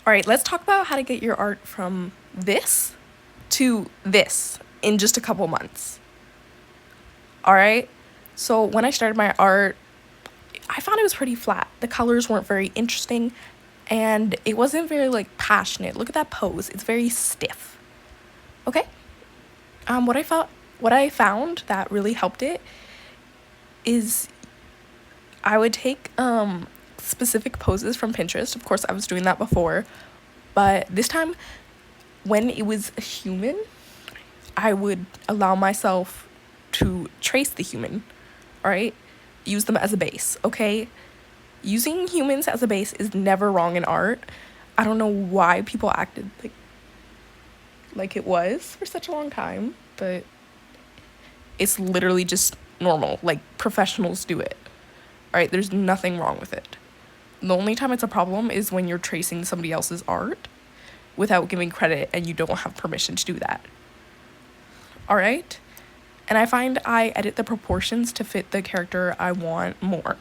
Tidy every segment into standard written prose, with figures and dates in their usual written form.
All right, let's talk about how to get your art from this to this in just a couple months. All right, so when I started my art, I found it was pretty flat. The colors weren't very interesting and it wasn't very like passionate. Look at that pose, it's very stiff. Okay, what I found that really helped it is I would take specific poses from Pinterest. Of course, I was doing that before, but this time when it was a human, I would allow myself to trace the human, all right? Use them as a base, okay? Using humans as a base is never wrong in art. I don't know why people acted like it was for such a long time, but it's literally just normal. Like, professionals do it. All right, there's nothing wrong with it. The only time it's a problem is when you're tracing somebody else's art without giving credit and you don't have permission to do that. All right? And I find I edit the proportions to fit the character I want more.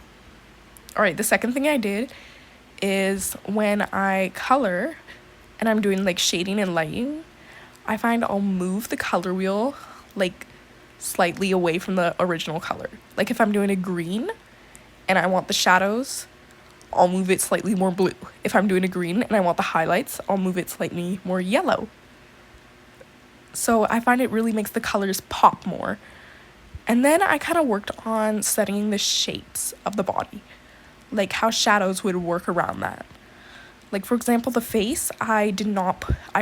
All right, the second thing I did is when I color and I'm doing like shading and lighting, I find I'll move the color wheel like slightly away from the original color. Like if I'm doing a green and I want the shadows, I'll move it slightly more blue. If I'm doing a green and I want the highlights, I'll move it slightly more yellow. So I find it really makes the colors pop more. And then I kind of worked on studying the shapes of the body, like how shadows would work around that. Like, for example, the face, I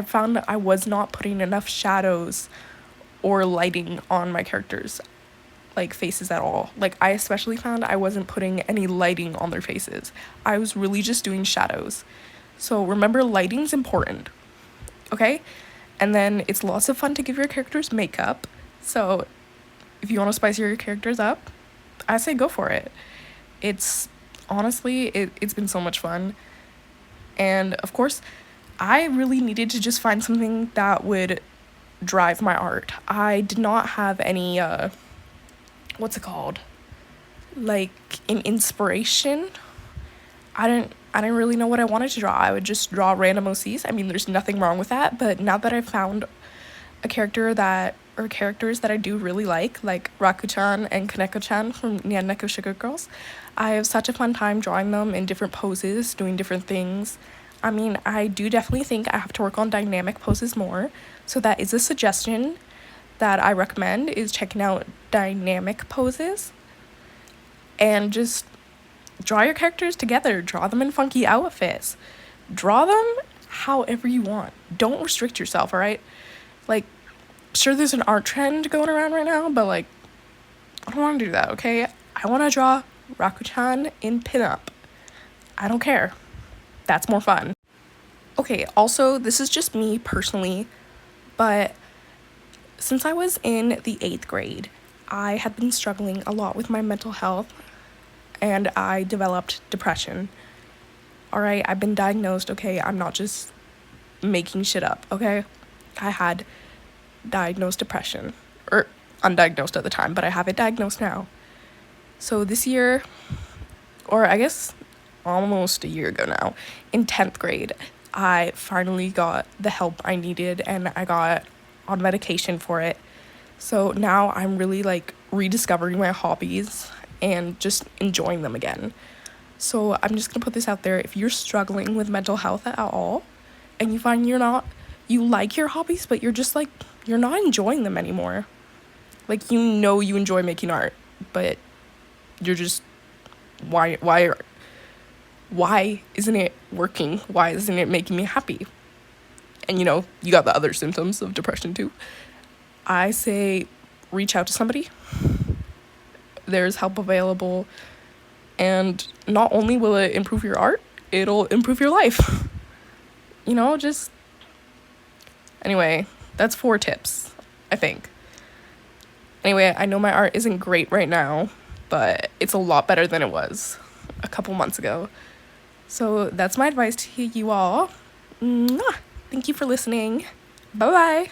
found I was not putting enough shadows or lighting on my characters, like faces at all. Like, I especially found I wasn't putting any lighting on their faces. I was really just doing shadows. So remember, lighting's important, okay? And then it's lots of fun to give your characters makeup. So if you want to spice your characters up, I say go for it. It's honestly, it's been so much fun. And of course, I really needed to just find something that would drive my art. I did not have any, what's it called? Like an inspiration. I didn't really know what I wanted to draw. I would just draw random OCs. I mean, there's nothing wrong with that, but now that I've found a characters that I do really like Raku-chan and Kaneko-chan from Nyan Neko Sugar Girls, I have such a fun time drawing them in different poses, doing different things. I mean, I do definitely think I have to work on dynamic poses more, so that is a suggestion that I recommend, is checking out dynamic poses and just draw your characters together. Draw them in funky outfits. Draw them however you want. Don't restrict yourself, all right? Like, sure, there's an art trend going around right now, but like, I don't want to do that, okay? I want to draw Raku-chan in pinup. I don't care. That's more fun. Okay, also, this is just me personally, but since I was in the 8th grade, I had been struggling a lot with my mental health and I developed depression. All right, I've been diagnosed, okay? I'm not just making shit up, okay? I had diagnosed depression, or undiagnosed at the time, but I have it diagnosed now. So this year, or I guess almost a year ago now, in 10th grade, I finally got the help I needed and I got on medication for it. So now I'm really like rediscovering my hobbies and just enjoying them again. So I'm just gonna put this out there. If you're struggling with mental health at all and you find you like your hobbies, but you're just like, you're not enjoying them anymore. Like, you know you enjoy making art, but you're just, why isn't it working? Why isn't it making me happy? And you know, you got the other symptoms of depression too. I say reach out to somebody. There's help available. And not only will it improve your art, it'll improve your life. You know, just... Anyway, that's 4 tips, I think. Anyway, I know my art isn't great right now, but it's a lot better than it was a couple months ago. So that's my advice to you all. Mwah! Thank you for listening. Bye-bye.